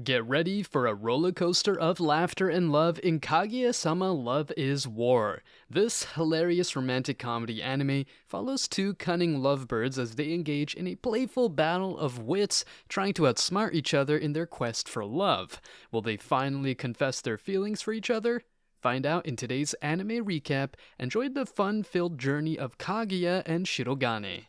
Get ready for a roller coaster of laughter and love in Kaguya-sama Love is War. This hilarious romantic comedy anime follows two cunning lovebirds as they engage in a playful battle of wits, trying to outsmart each other in their quest for love. Will they finally confess their feelings for each other? Find out in today's anime recap. Enjoy the fun-filled journey of Kaguya and Shirogane.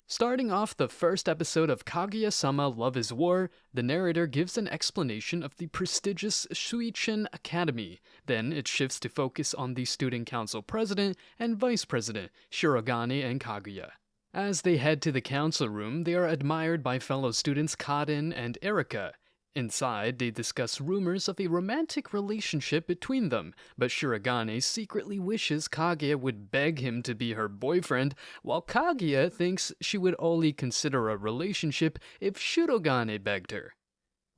Starting off the first episode of Kaguya-sama Love is War, the narrator gives an explanation of the prestigious Shuichen Academy. Then it shifts to focus on the student council president and vice president, Shirogane and Kaguya. As they head to the council room, they are admired by fellow students Kaden and Erika. Inside, they discuss rumors of a romantic relationship between them, but Shirogane secretly wishes Kaguya would beg him to be her boyfriend, while Kaguya thinks she would only consider a relationship if Shirogane begged her.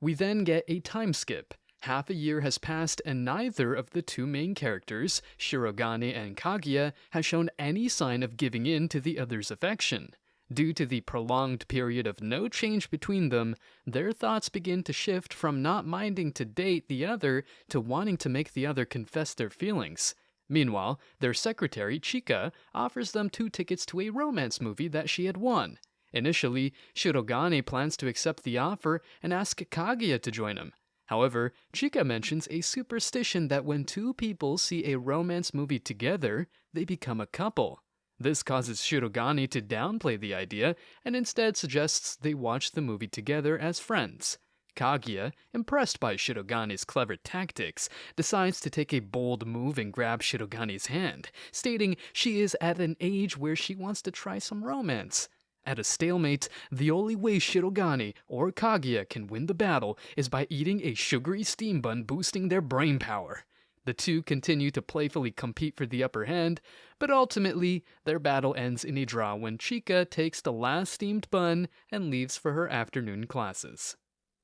We then get a time skip. Half a year has passed and neither of the two main characters, Shirogane and Kaguya, has shown any sign of giving in to the other's affection. Due to the prolonged period of no change between them, their thoughts begin to shift from not minding to date the other to wanting to make the other confess their feelings. Meanwhile, their secretary, Chika, offers them 2 tickets to a romance movie that she had won. Initially, Shirogane plans to accept the offer and ask Kaguya to join him. However, Chika mentions a superstition that when 2 people see a romance movie together, they become a couple. This causes Shirogane to downplay the idea and instead suggests they watch the movie together as friends. Kaguya, impressed by Shirogane's clever tactics, decides to take a bold move and grab Shirogane's hand, stating she is at an age where she wants to try some romance. At a stalemate, the only way Shirogane or Kaguya can win the battle is by eating a sugary steam bun boosting their brain power. The two continue to playfully compete for the upper hand, but ultimately, their battle ends in a draw when Chika takes the last steamed bun and leaves for her afternoon classes.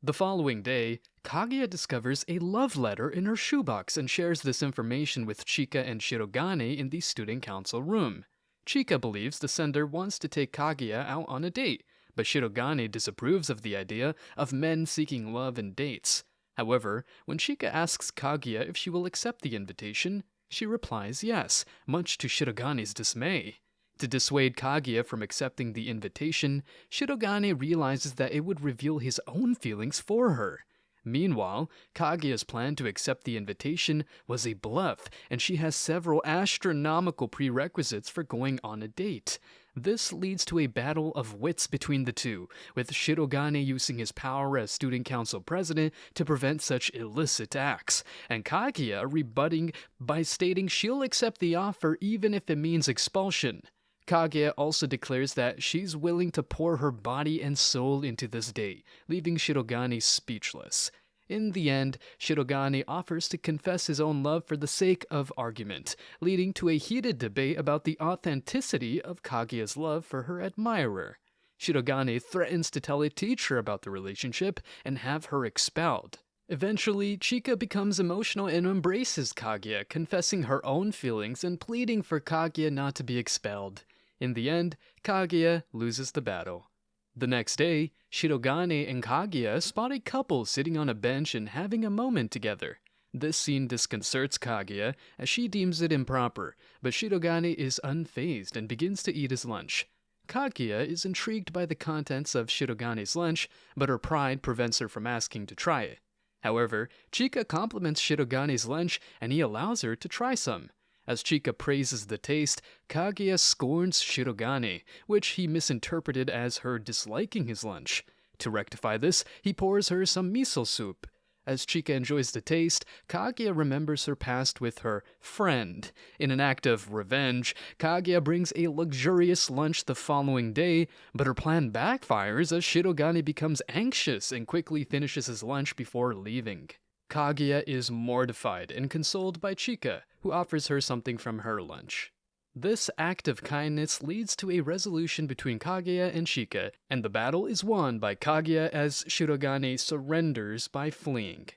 The following day, Kaguya discovers a love letter in her shoebox and shares this information with Chika and Shirogane in the student council room. Chika believes the sender wants to take Kaguya out on a date, but Shirogane disapproves of the idea of men seeking love in dates. However, when Chika asks Kaguya if she will accept the invitation, she replies yes, much to Shirogane's dismay. To dissuade Kaguya from accepting the invitation, Shirogane realizes that it would reveal his own feelings for her. Meanwhile, Kaguya's plan to accept the invitation was a bluff, and she has several astronomical prerequisites for going on a date. This leads to a battle of wits between the two, with Shirogane using his power as student council president to prevent such illicit acts, and Kaguya rebutting by stating she'll accept the offer even if it means expulsion. Kaguya also declares that she's willing to pour her body and soul into this date, leaving Shirogane speechless. In the end, Shirogane offers to confess his own love for the sake of argument, leading to a heated debate about the authenticity of Kaguya's love for her admirer. Shirogane threatens to tell a teacher about the relationship and have her expelled. Eventually, Chika becomes emotional and embraces Kaguya, confessing her own feelings and pleading for Kaguya not to be expelled. In the end, Kaguya loses the battle. The next day, Shirogane and Kaguya spot a couple sitting on a bench and having a moment together. This scene disconcerts Kaguya, as she deems it improper, but Shirogane is unfazed and begins to eat his lunch. Kaguya is intrigued by the contents of Shirogane's lunch, but her pride prevents her from asking to try it. However, Chika compliments Shirogane's lunch and he allows her to try some. As Chika praises the taste, Kaguya scorns Shirogane, which he misinterpreted as her disliking his lunch. To rectify this, he pours her some miso soup. As Chika enjoys the taste, Kaguya remembers her past with her friend. In an act of revenge, Kaguya brings a luxurious lunch the following day, but her plan backfires as Shirogane becomes anxious and quickly finishes his lunch before leaving. Kaguya is mortified and consoled by Chika, who offers her something from her lunch. This act of kindness leads to a resolution between Kaguya and Chika, and the battle is won by Kaguya as Shirogane surrenders by fleeing.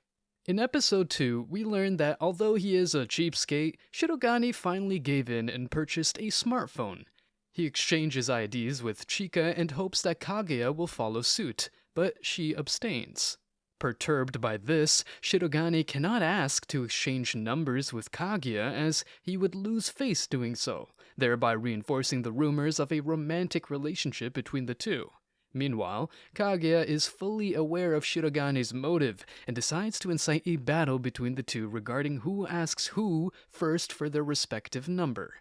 In episode 2, we learn that although he is a cheapskate, Shirogane finally gave in and purchased a smartphone. He exchanges IDs with Chika and hopes that Kaguya will follow suit, but she abstains. Perturbed by this, Shirogane cannot ask to exchange numbers with Kaguya as he would lose face doing so, thereby reinforcing the rumors of a romantic relationship between the two. Meanwhile, Kaguya is fully aware of Shirogane's motive and decides to incite a battle between the two regarding who asks who first for their respective number.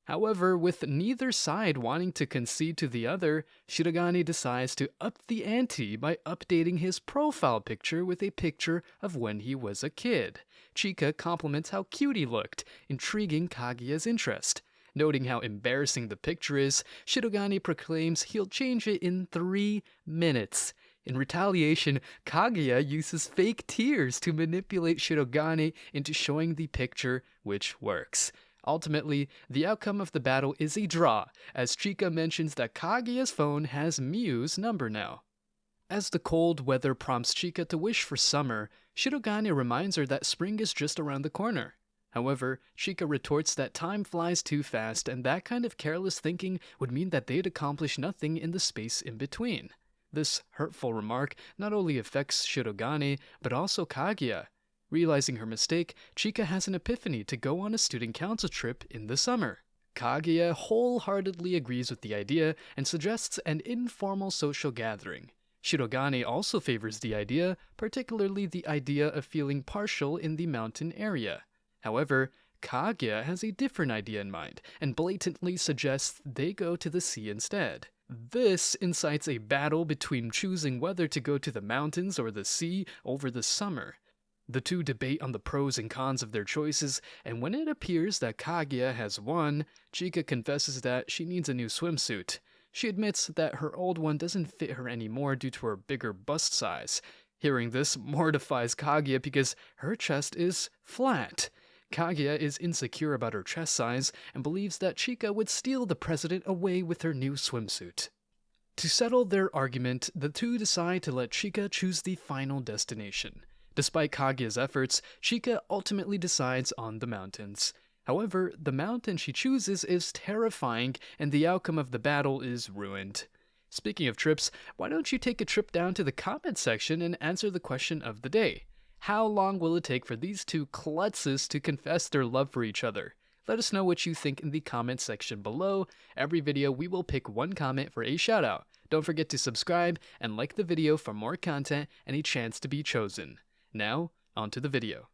However, with neither side wanting to concede to the other, Shirogane decides to up the ante by updating his profile picture with a picture of when he was a kid. Chika compliments how cute he looked, intriguing Kaguya's interest. Noting how embarrassing the picture is, Shirogane proclaims he'll change it in 3 minutes. In retaliation, Kaguya uses fake tears to manipulate Shirogane into showing the picture, which works. Ultimately, the outcome of the battle is a draw, as Chika mentions that Kaguya's phone has Miu's number now. As the cold weather prompts Chika to wish for summer, Shirogane reminds her that spring is just around the corner. However, Chika retorts that time flies too fast and that kind of careless thinking would mean that they'd accomplish nothing in the space in between. This hurtful remark not only affects Shirogane, but also Kaguya. Realizing her mistake, Chika has an epiphany to go on a student council trip in the summer. Kaguya wholeheartedly agrees with the idea and suggests an informal social gathering. Shirogane also favors the idea, particularly the idea of feeling partial in the mountain area. However, Kaguya has a different idea in mind and blatantly suggests they go to the sea instead. This incites a battle between choosing whether to go to the mountains or the sea over the summer. The two debate on the pros and cons of their choices, and when it appears that Kaguya has won, Chika confesses that she needs a new swimsuit. She admits that her old one doesn't fit her anymore due to her bigger bust size. Hearing this mortifies Kaguya because her chest is flat. Kaguya is insecure about her chest size and believes that Chika would steal the president away with her new swimsuit. To settle their argument, the two decide to let Chika choose the final destination. Despite Kaguya's efforts, Chika ultimately decides on the mountains. However, the mountain she chooses is terrifying, and the outcome of the battle is ruined. Speaking of trips, why don't you take a trip down to the comment section and answer the question of the day? How long will it take for these two klutzes to confess their love for each other? Let us know what you think in the comment section below. Every video we will pick one comment for a shoutout. Don't forget to subscribe and like the video for more content and a chance to be chosen. Now, onto the video.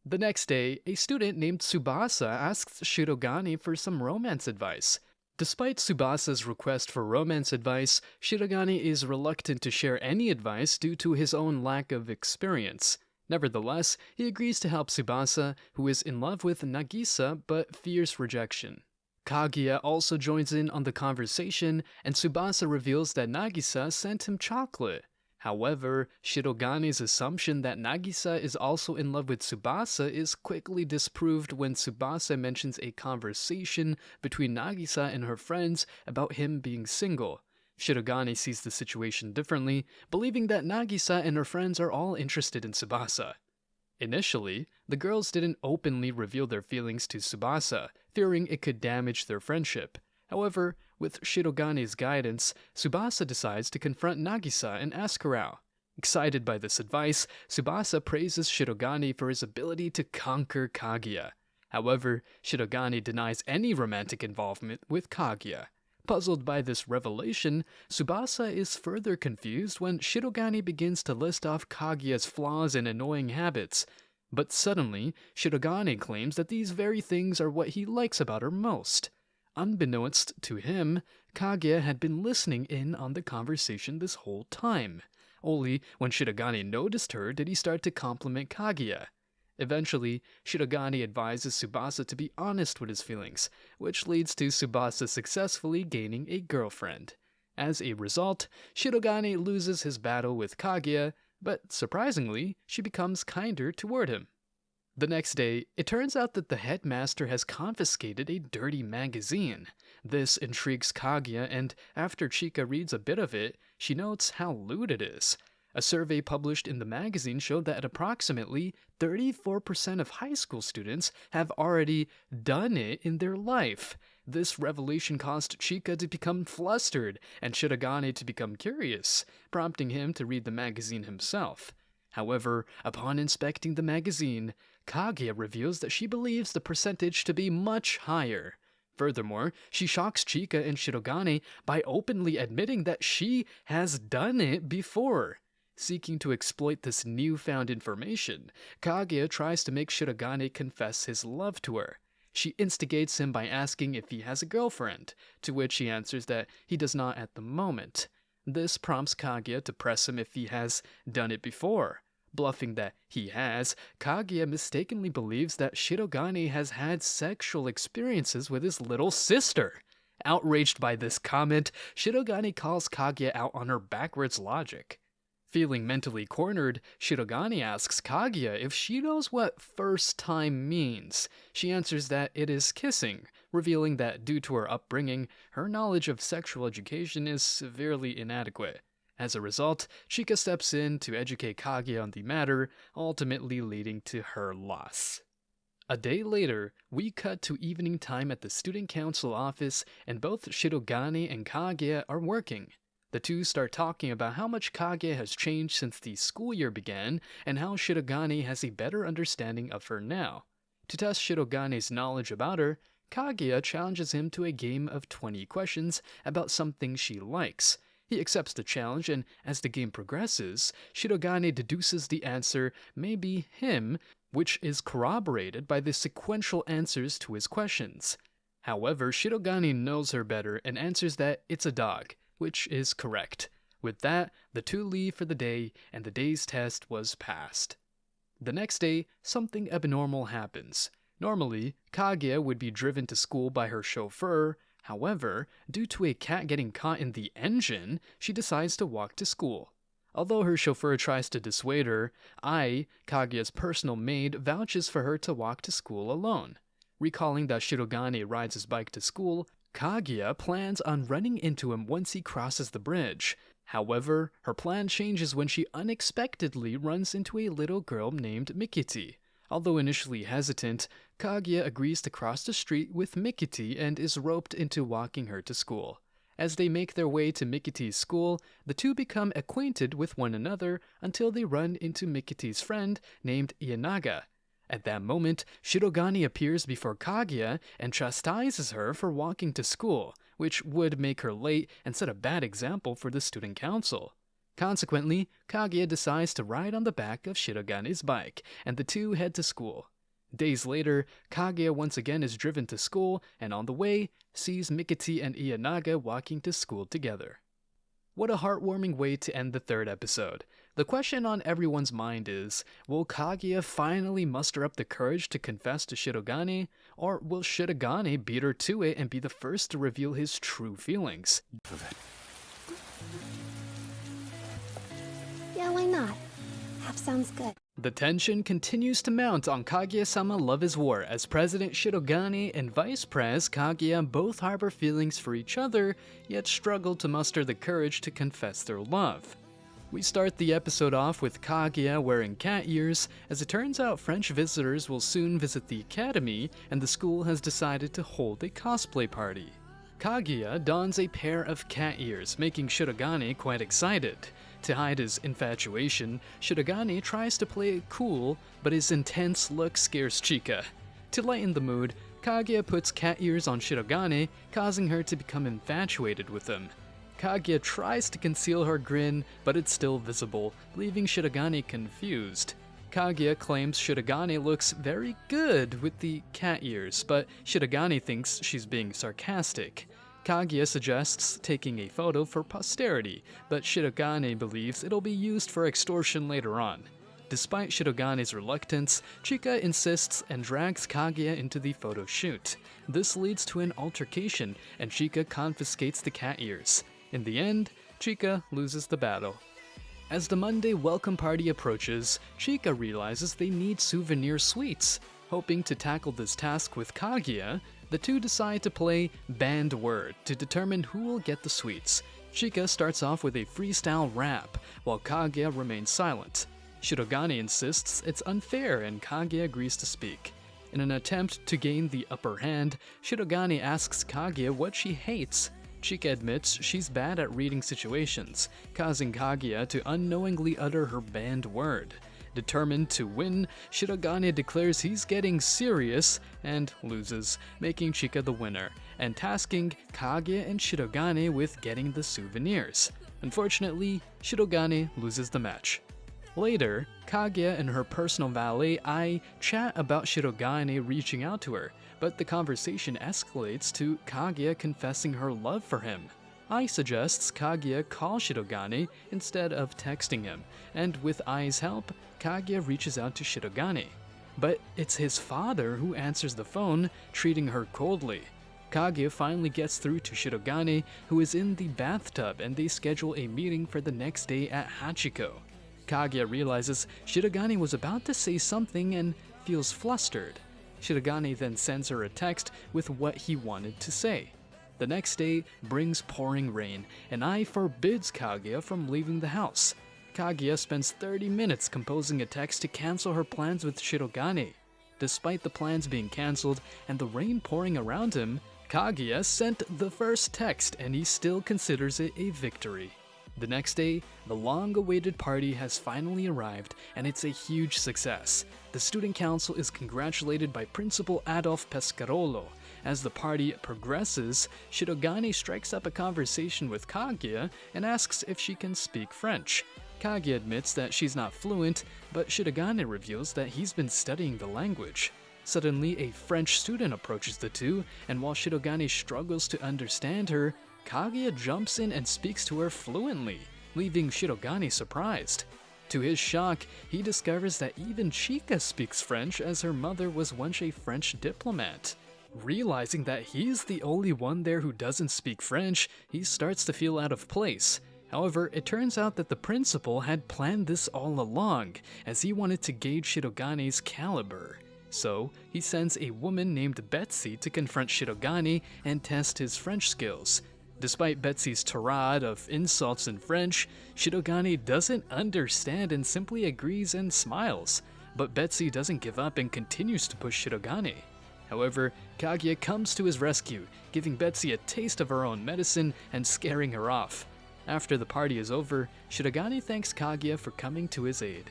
The next day, a student named Tsubasa asks Shirogane for some romance advice. Despite Tsubasa's request for romance advice, Shirogane is reluctant to share any advice due to his own lack of experience. Nevertheless, he agrees to help Tsubasa, who is in love with Nagisa but fears rejection. Kaguya also joins in on the conversation, and Tsubasa reveals that Nagisa sent him chocolate. However, Shirogane's assumption that Nagisa is also in love with Tsubasa is quickly disproved when Tsubasa mentions a conversation between Nagisa and her friends about him being single. Shirogane sees the situation differently, believing that Nagisa and her friends are all interested in Tsubasa. Initially, the girls didn't openly reveal their feelings to Tsubasa, fearing it could damage their friendship. However, with Shirogane's guidance, Tsubasa decides to confront Nagisa and ask her out. Excited by this advice, Tsubasa praises Shirogane for his ability to conquer Kaguya. However, Shirogane denies any romantic involvement with Kaguya. Puzzled by this revelation, Tsubasa is further confused when Shirogane begins to list off Kaguya's flaws and annoying habits. But suddenly, Shirogane claims that these very things are what he likes about her most. Unbeknownst to him, Kaguya had been listening in on the conversation this whole time. Only when Shirogane noticed her did he start to compliment Kaguya. Eventually, Shirogane advises Tsubasa to be honest with his feelings, which leads to Tsubasa successfully gaining a girlfriend. As a result, Shirogane loses his battle with Kaguya, but surprisingly, she becomes kinder toward him. The next day, it turns out that the headmaster has confiscated a dirty magazine. This intrigues Kaguya, and after Chika reads a bit of it, she notes how lewd it is. A survey published in the magazine showed that approximately 34% of high school students have already done it in their life. This revelation caused Chika to become flustered and Shirogane to become curious, prompting him to read the magazine himself. However, upon inspecting the magazine, Kaguya reveals that she believes the percentage to be much higher. Furthermore, she shocks Chika and Shirogane by openly admitting that she has done it before. Seeking to exploit this newfound information, Kaguya tries to make Shirogane confess his love to her. She instigates him by asking if he has a girlfriend, to which he answers that he does not at the moment. This prompts Kaguya to press him if he has done it before. Bluffing that he has, Kaguya mistakenly believes that Shirogane has had sexual experiences with his little sister. Outraged by this comment, Shirogane calls Kaguya out on her backwards logic. Feeling mentally cornered, Shirogane asks Kaguya if she knows what first time means. She answers that it is kissing, revealing that due to her upbringing, her knowledge of sexual education is severely inadequate. As a result, Chika steps in to educate Kaguya on the matter, ultimately leading to her loss. A day later, we cut to evening time at the student council office, and both Shirogane and Kaguya are working. The two start talking about how much Kaguya has changed since the school year began, and how Shirogane has a better understanding of her now. To test Shirogane's knowledge about her, Kaguya challenges him to a game of 20 questions about something she likes. He accepts the challenge, and as the game progresses, Shirogane deduces the answer may be him, which is corroborated by the sequential answers to his questions. However, Shirogane knows her better and answers that it's a dog, which is correct. With that, the two leave for the day, and the day's test was passed. The next day, something abnormal happens. Normally, Kaguya would be driven to school by her chauffeur. However, due to a cat getting caught in the engine, she decides to walk to school. Although her chauffeur tries to dissuade her, Kaguya's personal maid, vouches for her to walk to school alone. Recalling that Shirogane rides his bike to school, Kaguya plans on running into him once he crosses the bridge. However, her plan changes when she unexpectedly runs into a little girl named Mikiti. Although initially hesitant, Kaguya agrees to cross the street with Mikiti and is roped into walking her to school. As they make their way to Mikiti's school, the two become acquainted with one another until they run into Mikiti's friend named Ienaga. At that moment, Shirogane appears before Kaguya and chastises her for walking to school, which would make her late and set a bad example for the student council. Consequently, Kaguya decides to ride on the back of Shirogane's bike, and the two head to school. Days later, Kaguya once again is driven to school, and on the way, sees Mikiti and Ienaga walking to school together. What a heartwarming way to end the third episode. The question on everyone's mind is, will Kaguya finally muster up the courage to confess to Shirogane, or will Shirogane beat her to it and be the first to reveal his true feelings? Yeah, why not? Half sounds good. The tension continues to mount on Kaguya-sama Love is War as President Shirogane and Vice Pres Kaguya both harbor feelings for each other, yet struggle to muster the courage to confess their love. We start the episode off with Kaguya wearing cat ears, as it turns out French visitors will soon visit the academy, and the school has decided to hold a cosplay party. Kaguya dons a pair of cat ears, making Shirogane quite excited. To hide his infatuation, Shirogane tries to play it cool, but his intense look scares Chika. To lighten the mood, Kaguya puts cat ears on Shirogane, causing her to become infatuated with him. Kaguya tries to conceal her grin, but it's still visible, leaving Shirogane confused. Kaguya claims Shirogane looks very good with the cat ears, but Shirogane thinks she's being sarcastic. Kaguya suggests taking a photo for posterity, but Shirogane believes it'll be used for extortion later on. Despite Shirogane's reluctance, Chika insists and drags Kaguya into the photo shoot. This leads to an altercation, and Chika confiscates the cat ears. In the end, Chika loses the battle. As the Monday welcome party approaches, Chika realizes they need souvenir sweets. Hoping to tackle this task with Kaguya, the two decide to play Banned Word to determine who will get the sweets. Chika starts off with a freestyle rap, while Kaguya remains silent. Shirogane insists it's unfair and Kaguya agrees to speak. In an attempt to gain the upper hand, Shirogane asks Kaguya what she hates. Chika admits she's bad at reading situations, causing Kaguya to unknowingly utter her banned word. Determined to win, Shirogane declares he's getting serious and loses, making Chika the winner, and tasking Kaguya and Shirogane with getting the souvenirs. Unfortunately, Shirogane loses the match. Later, Kaguya and her personal valet Ai chat about Shirogane reaching out to her, but the conversation escalates to Kaguya confessing her love for him. Ai suggests Kaguya call Shirogane instead of texting him, and with Ai's help, Kaguya reaches out to Shirogane. But it's his father who answers the phone, treating her coldly. Kaguya finally gets through to Shirogane, who is in the bathtub, and they schedule a meeting for the next day at Hachiko. Kaguya realizes Shirogane was about to say something and feels flustered. Shirogane then sends her a text with what he wanted to say. The next day brings pouring rain, and Ai forbids Kaguya from leaving the house. Kaguya spends 30 minutes composing a text to cancel her plans with Shirogane. Despite the plans being cancelled and the rain pouring around him, Kaguya sent the first text and he still considers it a victory. The next day, the long-awaited party has finally arrived, and it's a huge success. The student council is congratulated by Principal Adolf Pescarolo. As the party progresses, Shirogane strikes up a conversation with Kaguya and asks if she can speak French. Kaguya admits that she's not fluent, but Shirogane reveals that he's been studying the language. Suddenly, a French student approaches the two, and while Shirogane struggles to understand her, Kaguya jumps in and speaks to her fluently, leaving Shirogane surprised. To his shock, he discovers that even Chika speaks French, as her mother was once a French diplomat. Realizing that he's the only one there who doesn't speak French, he starts to feel out of place. However, it turns out that the principal had planned this all along, as he wanted to gauge Shirogane's caliber. So, he sends a woman named Betsy to confront Shirogane and test his French skills. Despite Betsy's tirade of insults in French, Shirogane doesn't understand and simply agrees and smiles. But Betsy doesn't give up and continues to push Shirogane. However, Kaguya comes to his rescue, giving Betsy a taste of her own medicine and scaring her off. After the party is over, Shirogane thanks Kaguya for coming to his aid.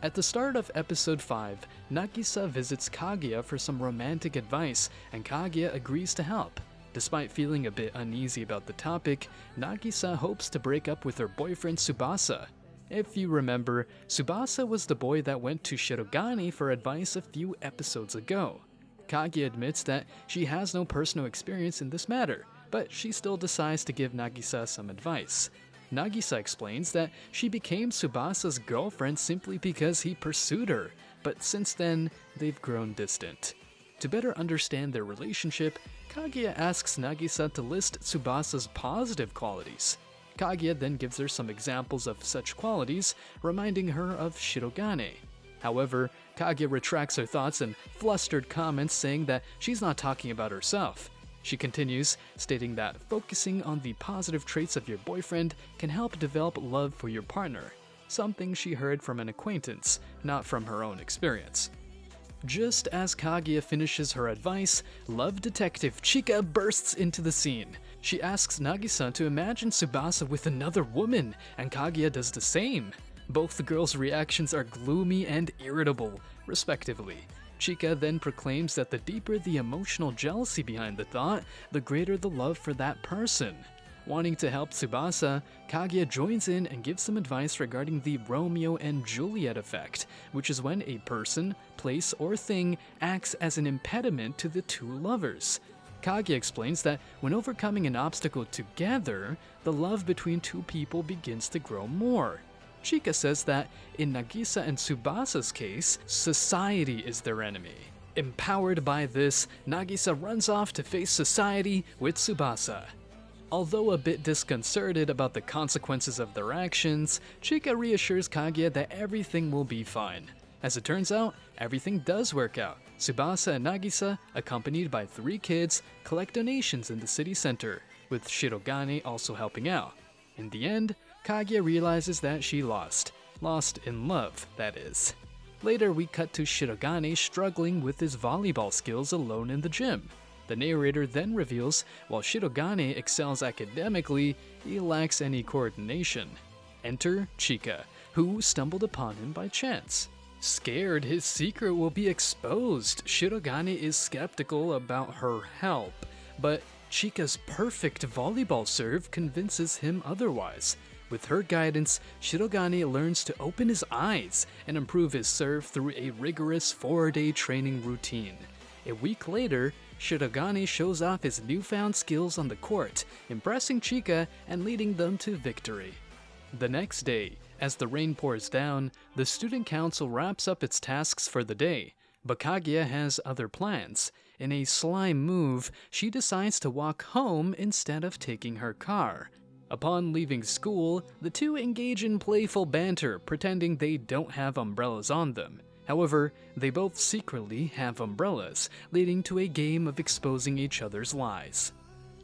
At the start of episode 5, Nagisa visits Kaguya for some romantic advice, and Kaguya agrees to help. Despite feeling a bit uneasy about the topic, Nagisa hopes to break up with her boyfriend Tsubasa. If you remember, Tsubasa was the boy that went to Shirogane for advice a few episodes ago. Kaguya admits that she has no personal experience in this matter, but she still decides to give Nagisa some advice. Nagisa explains that she became Tsubasa's girlfriend simply because he pursued her, but since then, they've grown distant. To better understand their relationship, Kaguya asks Nagisa to list Tsubasa's positive qualities. Kaguya then gives her some examples of such qualities, reminding her of Shirogane. However, Kaguya retracts her thoughts and flustered comments, saying that she's not talking about herself. She continues, stating that focusing on the positive traits of your boyfriend can help develop love for your partner, something she heard from an acquaintance, not from her own experience. Just as Kaguya finishes her advice, love detective Chika bursts into the scene. She asks Nagisa to imagine Tsubasa with another woman, and Kaguya does the same. Both the girls' reactions are gloomy and irritable, respectively. Chika then proclaims that the deeper the emotional jealousy behind the thought, the greater the love for that person. Wanting to help Tsubasa, Kaguya joins in and gives some advice regarding the Romeo and Juliet effect, which is when a person, place, or thing acts as an impediment to the two lovers. Kaguya explains that when overcoming an obstacle together, the love between two people begins to grow more. Chika says that in Nagisa and Tsubasa's case, society is their enemy. Empowered by this, Nagisa runs off to face society with Tsubasa. Although a bit disconcerted about the consequences of their actions, Chika reassures Kaguya that everything will be fine. As it turns out, everything does work out. Tsubasa and Nagisa, accompanied by 3 kids, collect donations in the city center, with Shirogane also helping out. In the end, Kaguya realizes that she lost. Lost in love, that is. Later, we cut to Shirogane struggling with his volleyball skills alone in the gym. The narrator then reveals, while Shirogane excels academically, he lacks any coordination. Enter Chika, who stumbled upon him by chance. Scared his secret will be exposed, Shirogane is skeptical about her help, but Chika's perfect volleyball serve convinces him otherwise. With her guidance, Shirogane learns to open his eyes and improve his serve through a rigorous 4-day training routine. A week later, Shirogane shows off his newfound skills on the court, impressing Chika and leading them to victory. The next day, as the rain pours down, the student council wraps up its tasks for the day, but Kaguya has other plans. In a sly move, she decides to walk home instead of taking her car. Upon leaving school, the two engage in playful banter, pretending they don't have umbrellas on them. However, they both secretly have umbrellas, leading to a game of exposing each other's lies.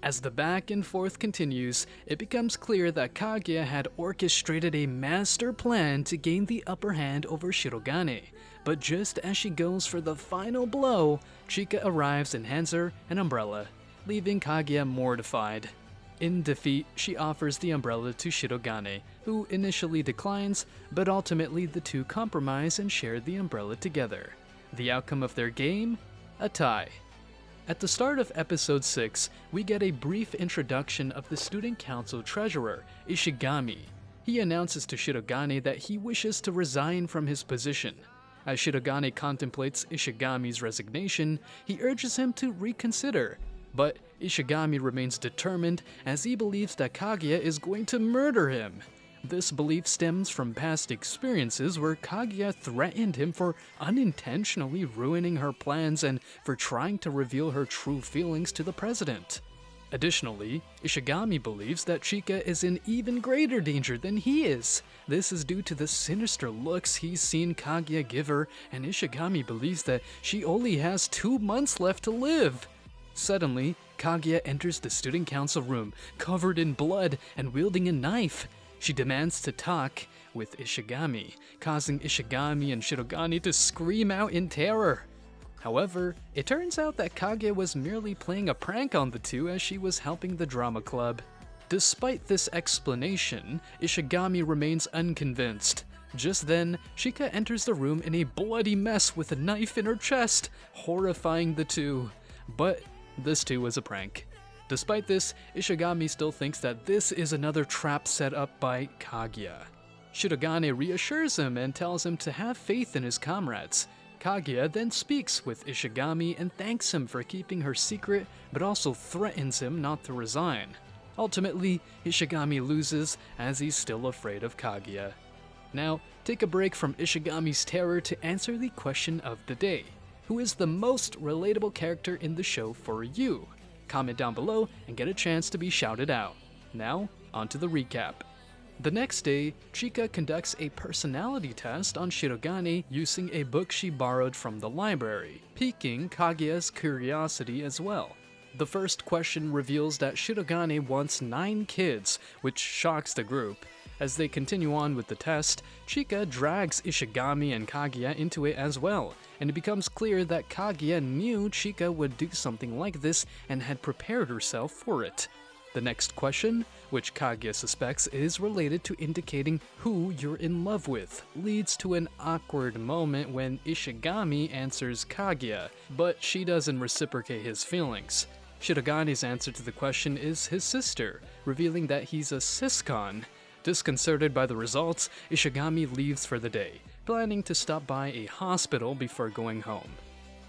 As the back and forth continues, it becomes clear that Kaguya had orchestrated a master plan to gain the upper hand over Shirogane. But just as she goes for the final blow, Chika arrives and hands her an umbrella, leaving Kaguya mortified. In defeat, she offers the umbrella to Shirogane, who initially declines, but ultimately the two compromise and share the umbrella together. The outcome of their game? A tie. At the start of episode 6, we get a brief introduction of the student council treasurer, Ishigami. He announces to Shirogane that he wishes to resign from his position. As Shirogane contemplates Ishigami's resignation, he urges him to reconsider. But Ishigami remains determined as he believes that Kaguya is going to murder him. This belief stems from past experiences where Kaguya threatened him for unintentionally ruining her plans and for trying to reveal her true feelings to the president. Additionally, Ishigami believes that Chika is in even greater danger than he is. This is due to the sinister looks he's seen Kaguya give her, and Ishigami believes that she only has 2 months left to live. Suddenly, Kaguya enters the student council room, covered in blood and wielding a knife. She demands to talk with Ishigami, causing Ishigami and Shirogane to scream out in terror. However, it turns out that Kaguya was merely playing a prank on the two as she was helping the drama club. Despite this explanation, Ishigami remains unconvinced. Just then, Chika enters the room in a bloody mess with a knife in her chest, horrifying the two. But this too was a prank. Despite this, Ishigami still thinks that this is another trap set up by Kaguya. Shirogane reassures him and tells him to have faith in his comrades. Kaguya then speaks with Ishigami and thanks him for keeping her secret, but also threatens him not to resign. Ultimately, Ishigami loses as he's still afraid of Kaguya. Now, take a break from Ishigami's terror to answer the question of the day. Who is the most relatable character in the show for you? Comment down below and get a chance to be shouted out. Now, on to the recap. The next day, Chika conducts a personality test on Shirogane using a book she borrowed from the library, piquing Kaguya's curiosity as well. The first question reveals that Shirogane wants 9 kids, which shocks the group. As they continue on with the test, Chika drags Ishigami and Kaguya into it as well, and it becomes clear that Kaguya knew Chika would do something like this and had prepared herself for it. The next question, which Kaguya suspects is related to indicating who you're in love with, leads to an awkward moment when Ishigami answers Kaguya, but she doesn't reciprocate his feelings. Shirogane's answer to the question is his sister, revealing that he's a siscon. Disconcerted by the results, Ishigami leaves for the day, planning to stop by a hospital before going home.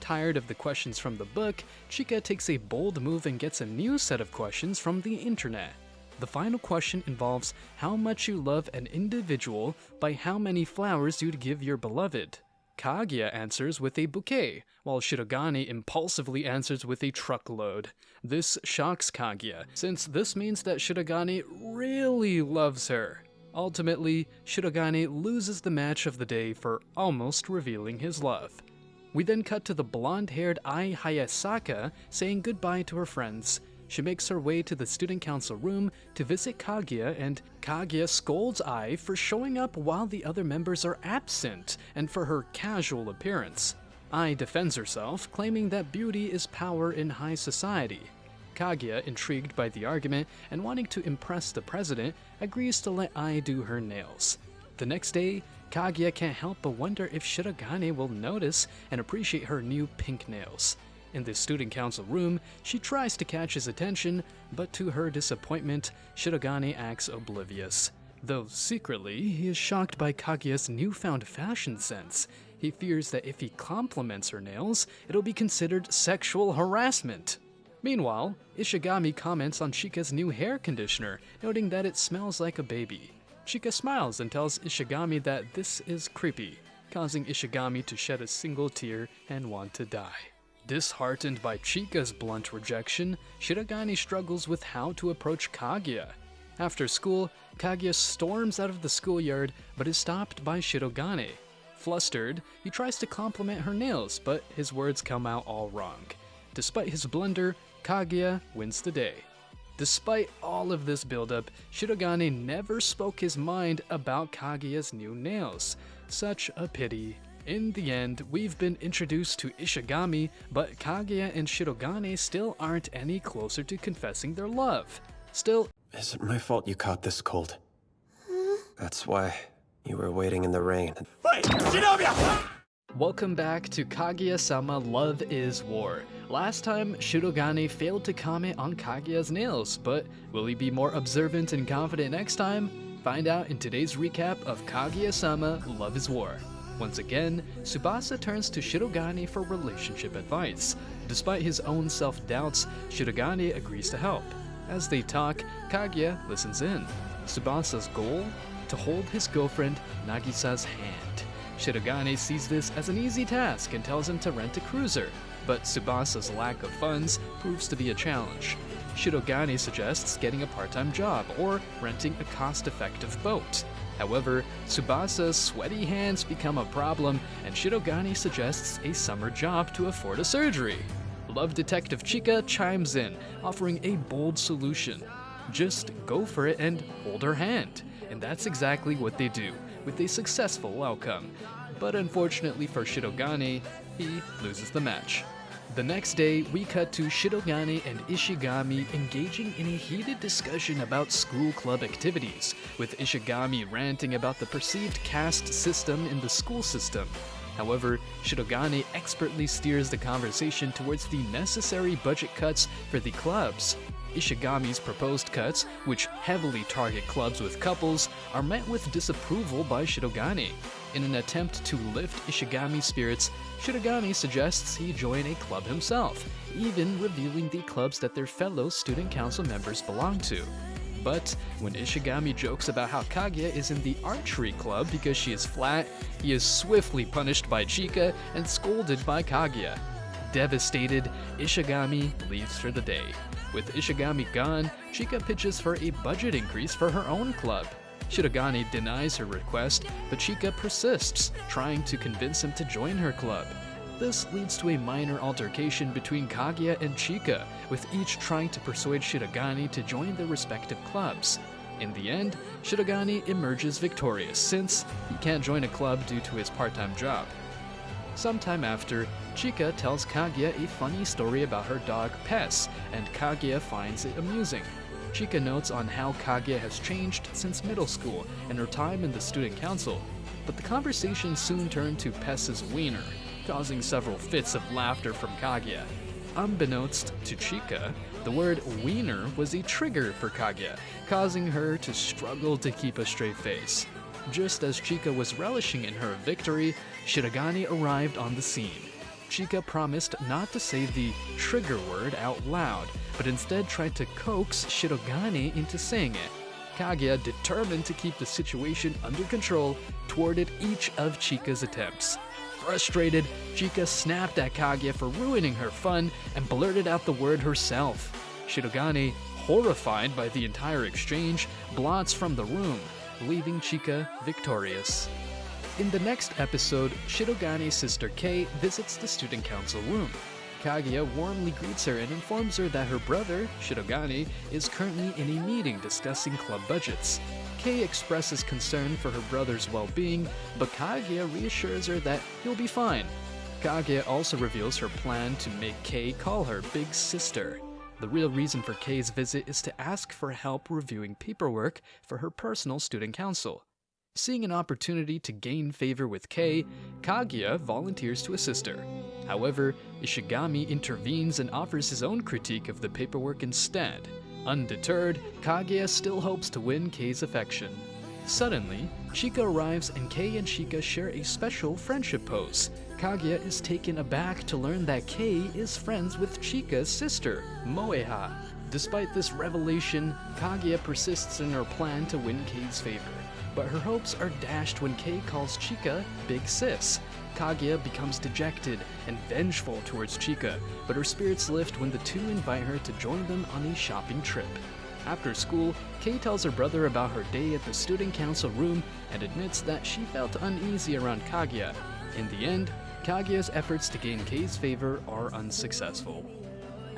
Tired of the questions from the book, Chika takes a bold move and gets a new set of questions from the internet. The final question involves how much you love an individual by how many flowers you'd give your beloved. Kaguya answers with a bouquet, while Shirogane impulsively answers with a truckload. This shocks Kaguya, since this means that Shirogane really loves her. Ultimately, Shirogane loses the match of the day for almost revealing his love. We then cut to the blonde-haired Ai Hayasaka saying goodbye to her friends. She makes her way to the student council room to visit Kaguya, and Kaguya scolds Ai for showing up while the other members are absent and for her casual appearance. Ai defends herself, claiming that beauty is power in high society. Kaguya, intrigued by the argument and wanting to impress the president, agrees to let Ai do her nails. The next day, Kaguya can't help but wonder if Shirogane will notice and appreciate her new pink nails. In the student council room, she tries to catch his attention, but to her disappointment, Shirogane acts oblivious. Though secretly, he is shocked by Kaguya's newfound fashion sense. He fears that if he compliments her nails, it'll be considered sexual harassment. Meanwhile, Ishigami comments on Chika's new hair conditioner, noting that it smells like a baby. Chika smiles and tells Ishigami that this is creepy, causing Ishigami to shed a single tear and want to die. Disheartened by Chika's blunt rejection, Shirogane struggles with how to approach Kaguya. After school, Kaguya storms out of the schoolyard but is stopped by Shirogane. Flustered, he tries to compliment her nails, but his words come out all wrong. Despite his blunder, Kaguya wins the day. Despite all of this buildup, Shirogane never spoke his mind about Kaguya's new nails. Such a pity. In the end, we've been introduced to Ishigami, but Kaguya and Shirogane still aren't any closer to confessing their love. Still, is it my fault you caught this cold? That's why you were waiting in the rain. Wait, Shinobi! Welcome back to Kaguya-sama Love is War. Last time, Shirogane failed to comment on Kaguya's nails, but will he be more observant and confident next time? Find out in today's recap of Kaguya-sama Love is War. Once again, Tsubasa turns to Shirogane for relationship advice. Despite his own self-doubts, Shirogane agrees to help. As they talk, Kaguya listens in. Tsubasa's goal? To hold his girlfriend Nagisa's hand. Shirogane sees this as an easy task and tells him to rent a cruiser, but Tsubasa's lack of funds proves to be a challenge. Shirogane suggests getting a part-time job or renting a cost-effective boat. However, Tsubasa's sweaty hands become a problem, and Shirogane suggests a summer job to afford a surgery. Love Detective Chika chimes in, offering a bold solution. Just go for it and hold her hand. And that's exactly what they do, with a successful outcome. But unfortunately for Shirogane, he loses the match. The next day, we cut to Shirogane and Ishigami engaging in a heated discussion about school club activities, with Ishigami ranting about the perceived caste system in the school system. However, Shirogane expertly steers the conversation towards the necessary budget cuts for the clubs. Ishigami's proposed cuts, which heavily target clubs with couples, are met with disapproval by Shirogane. In an attempt to lift Ishigami's spirits, Shirogane suggests he join a club himself, even revealing the clubs that their fellow student council members belong to. But when Ishigami jokes about how Kaguya is in the archery club because she is flat, he is swiftly punished by Chika and scolded by Kaguya. Devastated, Ishigami leaves for the day. With Ishigami gone, Chika pitches for a budget increase for her own club. Shirogane denies her request, but Chika persists, trying to convince him to join her club. This leads to a minor altercation between Kaguya and Chika, with each trying to persuade Shirogane to join their respective clubs. In the end, Shirogane emerges victorious, since he can't join a club due to his part-time job. Sometime after, Chika tells Kaguya a funny story about her dog Pes, and Kaguya finds it amusing. Chika notes on how Kaguya has changed since middle school and her time in the student council, but the conversation soon turned to Pes's wiener, causing several fits of laughter from Kaguya. Unbeknownst to Chika, the word wiener was a trigger for Kaguya, causing her to struggle to keep a straight face. Just as Chika was relishing in her victory, Shirogane arrived on the scene. Chika promised not to say the trigger word out loud, but instead tried to coax Shirogane into saying it. Kaguya, determined to keep the situation under control, thwarted each of Chika's attempts. Frustrated, Chika snapped at Kaguya for ruining her fun and blurted out the word herself. Shirogane, horrified by the entire exchange, blots from the room, leaving Chika victorious. In the next episode, Shirogane's sister Kei visits the student council room. Kaguya warmly greets her and informs her that her brother, Shirogane, is currently in a meeting discussing club budgets. Kei expresses concern for her brother's well-being, but Kaguya reassures her that he'll be fine. Kaguya also reveals her plan to make Kei call her big sister. The real reason for Kei's visit is to ask for help reviewing paperwork for her personal student council. Seeing an opportunity to gain favor with Kei, Kaguya volunteers to assist her. However, Ishigami intervenes and offers his own critique of the paperwork instead. Undeterred, Kaguya still hopes to win Kei's affection. Suddenly, Chika arrives and Kei and Chika share a special friendship pose. Kaguya is taken aback to learn that Kei is friends with Chika's sister, Moeha. Despite this revelation, Kaguya persists in her plan to win Kei's favor. But her hopes are dashed when Kei calls Chika Big Sis. Kaguya becomes dejected and vengeful towards Chika, but her spirits lift when the two invite her to join them on a shopping trip. After school, Kei tells her brother about her day at the student council room and admits that she felt uneasy around Kaguya. In the end, Kaguya's efforts to gain Kei's favor are unsuccessful.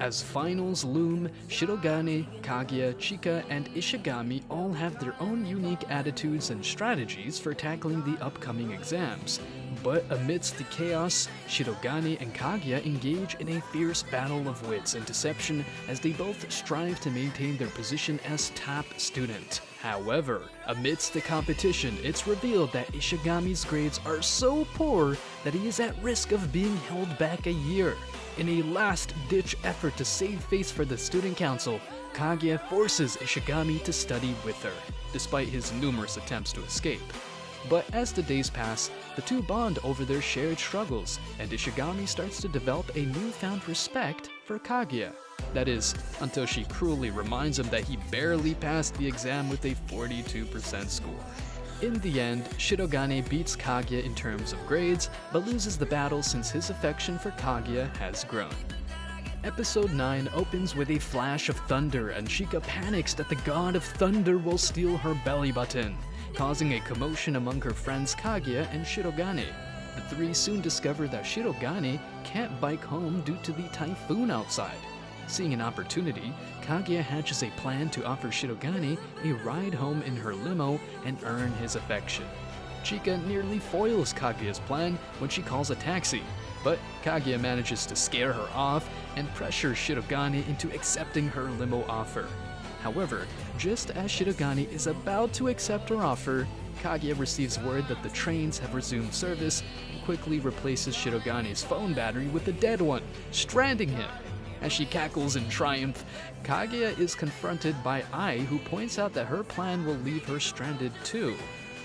As finals loom, Shirogane, Kaguya, Chika, and Ishigami all have their own unique attitudes and strategies for tackling the upcoming exams. But amidst the chaos, Shirogane and Kaguya engage in a fierce battle of wits and deception as they both strive to maintain their position as top student. However, amidst the competition, it's revealed that Ishigami's grades are so poor that he is at risk of being held back a year. In a last-ditch effort to save face for the student council, Kaguya forces Ishigami to study with her, despite his numerous attempts to escape. But as the days pass, the two bond over their shared struggles, and Ishigami starts to develop a newfound respect for Kaguya. That is, until she cruelly reminds him that he barely passed the exam with a 42% score. In the end, Shirogane beats Kaguya in terms of grades, but loses the battle since his affection for Kaguya has grown. Episode 9 opens with a flash of thunder, and Chika panics that the god of thunder will steal her belly button, causing a commotion among her friends Kaguya and Shirogane. The three soon discover that Shirogane can't bike home due to the typhoon outside. Seeing an opportunity, Kaguya hatches a plan to offer Shirogane a ride home in her limo and earn his affection. Chika nearly foils Kaguya's plan when she calls a taxi, but Kaguya manages to scare her off and pressures Shirogane into accepting her limo offer. However, just as Shirogane is about to accept her offer, Kaguya receives word that the trains have resumed service and quickly replaces Shirogane's phone battery with a dead one, stranding him. As she cackles in triumph, Kaguya is confronted by Ai, who points out that her plan will leave her stranded too.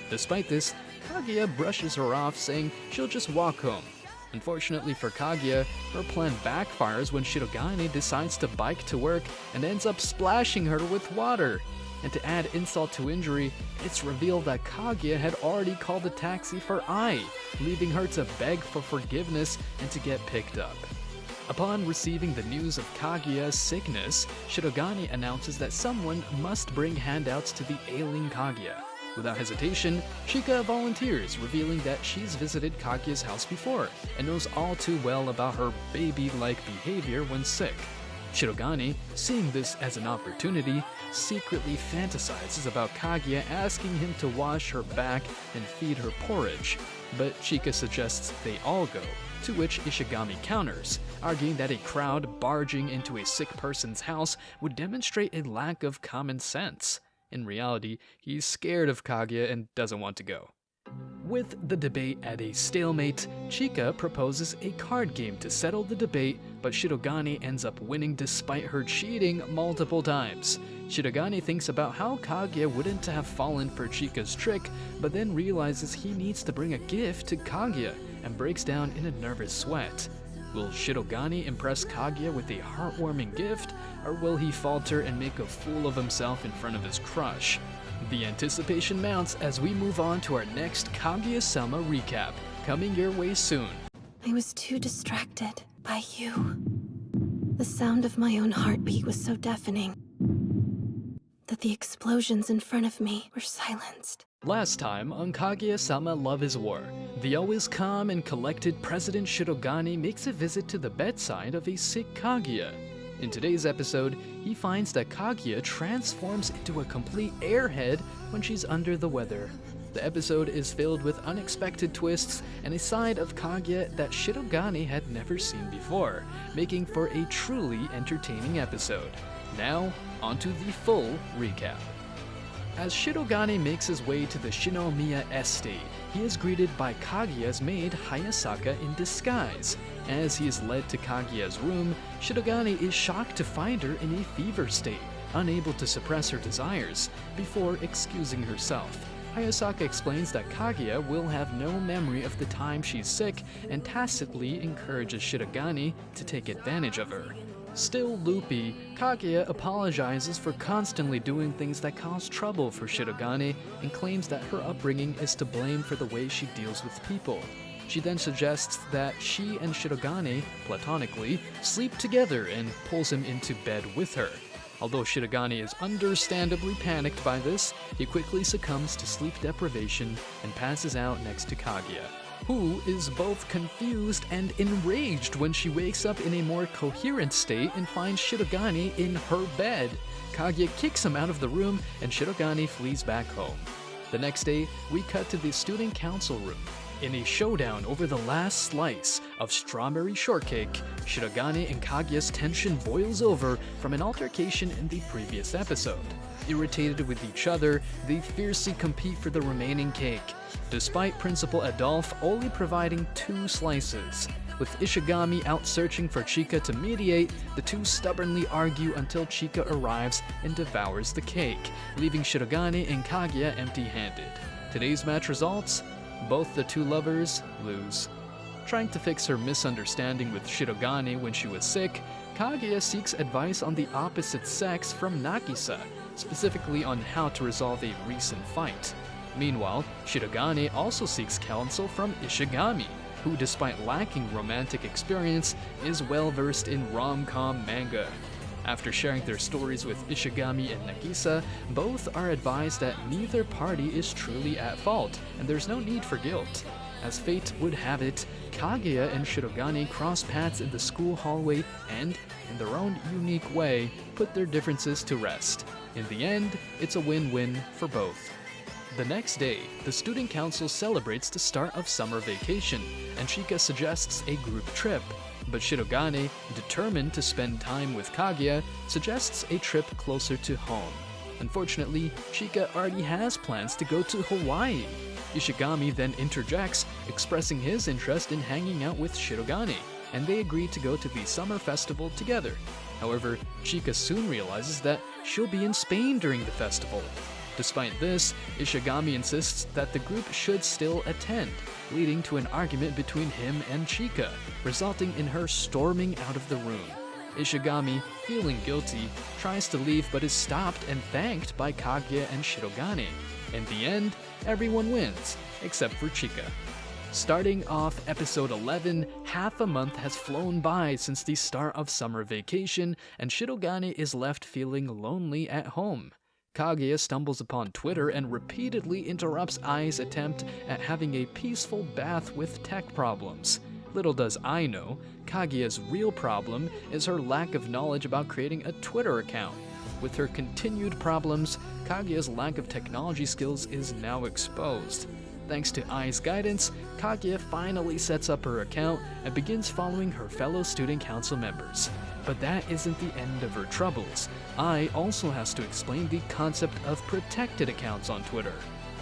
Despite this, Kaguya brushes her off, saying she'll just walk home. Unfortunately for Kaguya, her plan backfires when Shirogane decides to bike to work and ends up splashing her with water. And to add insult to injury, it's revealed that Kaguya had already called a taxi for Ai, leaving her to beg for forgiveness and to get picked up. Upon receiving the news of Kaguya's sickness, Shirogane announces that someone must bring handouts to the ailing Kaguya. Without hesitation, Chika volunteers, revealing that she's visited Kaguya's house before and knows all too well about her baby-like behavior when sick. Shirogane, seeing this as an opportunity, secretly fantasizes about Kaguya asking him to wash her back and feed her porridge, but Chika suggests they all go, to which Ishigami counters, arguing that a crowd barging into a sick person's house would demonstrate a lack of common sense. In reality, he's scared of Kaguya and doesn't want to go. With the debate at a stalemate, Chika proposes a card game to settle the debate, but Shirogane ends up winning despite her cheating multiple times. Shirogane thinks about how Kaguya wouldn't have fallen for Chika's trick, but then realizes he needs to bring a gift to Kaguya and breaks down in a nervous sweat. Will Shirogane impress Kaguya with a heartwarming gift, or will he falter and make a fool of himself in front of his crush? The anticipation mounts as we move on to our next Kaguya-sama recap. coming your way soon. I was too distracted by you. The sound of my own heartbeat was so deafening that the explosions in front of me were silenced. Last time on Kaguya-sama Love is War, the always calm and collected President Shirogane makes a visit to the bedside of a sick Kaguya. In today's episode, he finds that Kaguya transforms into a complete airhead when she's under the weather. The episode is filled with unexpected twists and a side of Kaguya that Shirogane had never seen before, making for a truly entertaining episode. Now, onto the full recap. As Shirogane makes his way to the Shinomiya estate, he is greeted by Kaguya's maid Hayasaka in disguise. As he is led to Kaguya's room, Shirogane is shocked to find her in a fever state, unable to suppress her desires, before excusing herself. Hayasaka explains that Kaguya will have no memory of the time she's sick and tacitly encourages Shirogane to take advantage of her. Still loopy, Kaguya apologizes for constantly doing things that cause trouble for Shirogane and claims that her upbringing is to blame for the way she deals with people. She then suggests that she and Shirogane, platonically, sleep together and pulls him into bed with her. Although Shirogane is understandably panicked by this, he quickly succumbs to sleep deprivation and passes out next to Kaguya, who is both confused and enraged when she wakes up in a more coherent state and finds Shirogane in her bed. Kaguya kicks him out of the room and Shirogane flees back home. The next day, we cut to the student council room. In a showdown over the last slice of strawberry shortcake, Shirogane and Kaguya's tension boils over from an altercation in the previous episode. Irritated with each other, they fiercely compete for the remaining cake, despite Principal Adolphe only providing 2 slices. With Ishigami out searching for Chika to mediate, the two stubbornly argue until Chika arrives and devours the cake, leaving Shirogane and Kaguya empty-handed. Today's match results: both the two lovers lose. Trying to fix her misunderstanding with Shirogane when she was sick, Kaguya seeks advice on the opposite sex from Nagisa, specifically on how to resolve a recent fight. Meanwhile, Shirogane also seeks counsel from Ishigami, who, despite lacking romantic experience, is well-versed in rom-com manga. After sharing their stories with Ishigami and Nagisa, both are advised that neither party is truly at fault, and there's no need for guilt. As fate would have it, Kaguya and Shirogane cross paths in the school hallway and, in their own unique way, put their differences to rest. In the end, it's a win-win for both. The next day, the student council celebrates the start of summer vacation, and Chika suggests a group trip. But Shirogane, determined to spend time with Kaguya, suggests a trip closer to home. Unfortunately, Chika already has plans to go to Hawaii. Ishigami then interjects, expressing his interest in hanging out with Shirogane, and they agree to go to the summer festival together. However, Chika soon realizes that she'll be in Spain during the festival. Despite this, Ishigami insists that the group should still attend, leading to an argument between him and Chika, resulting in her storming out of the room. Ishigami, feeling guilty, tries to leave but is stopped and thanked by Kaguya and Shirogane. In the end, everyone wins, except for Chika. Starting off episode 11, half a month has flown by since the start of summer vacation, and Shirogane is left feeling lonely at home. Kaguya stumbles upon Twitter and repeatedly interrupts Ai's attempt at having a peaceful bath with tech problems. Little does I know, Kaguya's real problem is her lack of knowledge about creating a Twitter account. With her continued problems, Kaguya's lack of technology skills is now exposed. Thanks to Ai's guidance, Kaguya finally sets up her account and begins following her fellow student council members. But that isn't the end of her troubles. Ai also has to explain the concept of protected accounts on Twitter.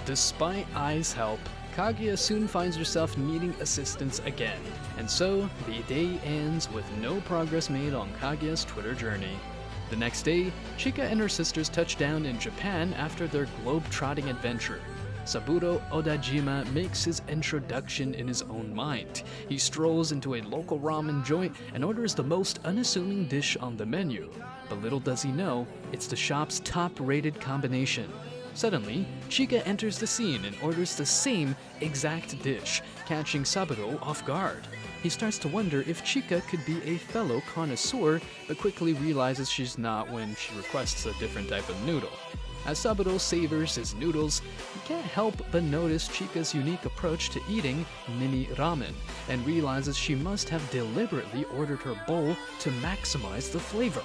Despite Ai's help, Kaguya soon finds herself needing assistance again, and so the day ends with no progress made on Kaguya's Twitter journey. The next day, Chika and her sisters touch down in Japan after their globe-trotting adventure. Saburo Odajima makes his introduction in his own mind. He strolls into a local ramen joint and orders the most unassuming dish on the menu. But little does he know, it's the shop's top-rated combination. Suddenly, Chika enters the scene and orders the same exact dish, catching Saburo off guard. He starts to wonder if Chika could be a fellow connoisseur, but quickly realizes she's not when she requests a different type of noodle. As Saburo savors his noodles, he can't help but notice Chika's unique approach to eating mini ramen, and realizes she must have deliberately ordered her bowl to maximize the flavor.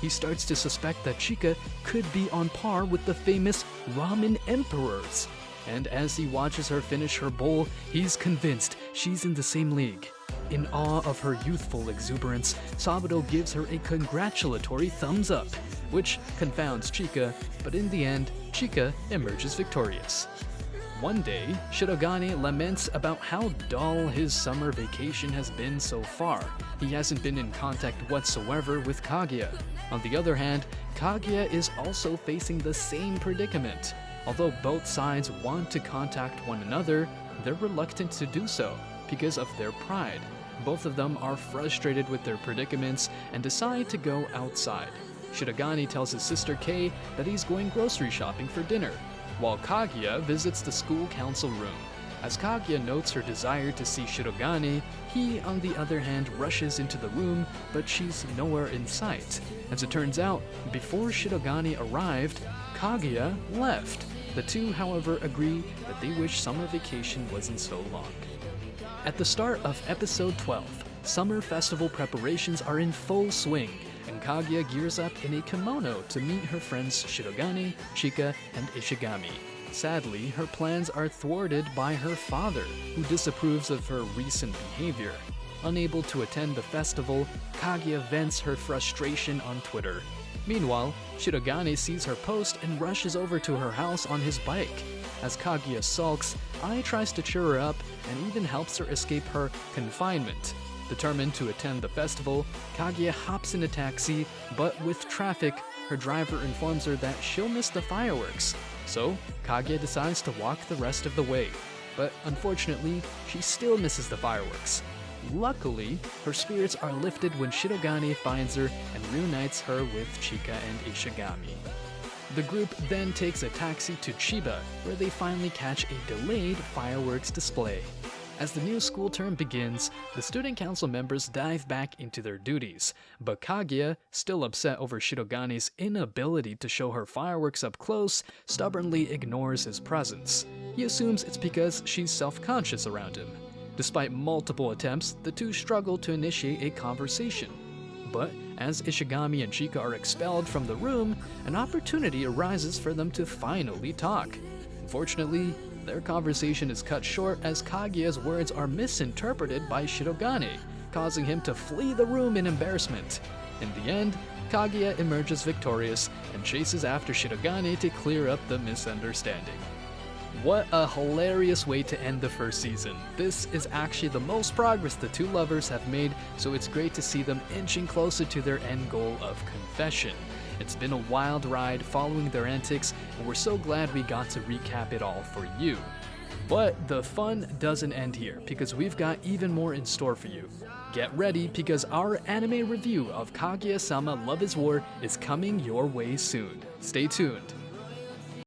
He starts to suspect that Chika could be on par with the famous ramen emperors. And as he watches her finish her bowl, he's convinced she's in the same league. In awe of her youthful exuberance, Saburo gives her a congratulatory thumbs up, which confounds Chika, but in the end, Chika emerges victorious. One day, Shirogane laments about how dull his summer vacation has been so far. He hasn't been in contact whatsoever with Kaguya. On the other hand, Kaguya is also facing the same predicament. Although both sides want to contact one another, they're reluctant to do so because of their pride. Both of them are frustrated with their predicaments and decide to go outside. Shirogane tells his sister Kei that he's going grocery shopping for dinner, while Kaguya visits the school council room. As Kaguya notes her desire to see Shirogane, he, on the other hand, rushes into the room, but she's nowhere in sight. As it turns out, before Shirogane arrived, Kaguya left. The two, however, agree that they wish summer vacation wasn't so long. At the start of episode 12, summer festival preparations are in full swing, and Kaguya gears up in a kimono to meet her friends Shirogane, Chika, and Ishigami. Sadly, her plans are thwarted by her father, who disapproves of her recent behavior. Unable to attend the festival, Kaguya vents her frustration on Twitter. Meanwhile, Shirogane sees her post and rushes over to her house on his bike. As Kaguya sulks, Ai tries to cheer her up and even helps her escape her confinement. Determined to attend the festival, Kaguya hops in a taxi, but with traffic, her driver informs her that she'll miss the fireworks. So, Kaguya decides to walk the rest of the way. But unfortunately, she still misses the fireworks. Luckily, her spirits are lifted when Shirogane finds her and reunites her with Chika and Ishigami. The group then takes a taxi to Chiba, where they finally catch a delayed fireworks display. As the new school term begins, the student council members dive back into their duties, but Kaguya, still upset over Shirogane's inability to show her fireworks up close, stubbornly ignores his presence. He assumes it's because she's self-conscious around him. Despite multiple attempts, the two struggle to initiate a conversation. But as Ishigami and Chika are expelled from the room, an opportunity arises for them to finally talk. Unfortunately, their conversation is cut short as Kaguya's words are misinterpreted by Shirogane, causing him to flee the room in embarrassment. In the end, Kaguya emerges victorious and chases after Shirogane to clear up the misunderstanding. What a hilarious way to end the first season. This is actually the most progress the two lovers have made, so it's great to see them inching closer to their end goal of confession. It's been a wild ride following their antics, and we're so glad we got to recap it all for you. But the fun doesn't end here, because we've got even more in store for you. Get ready, because our anime review of Kaguya-sama Love is War is coming your way soon. Stay tuned.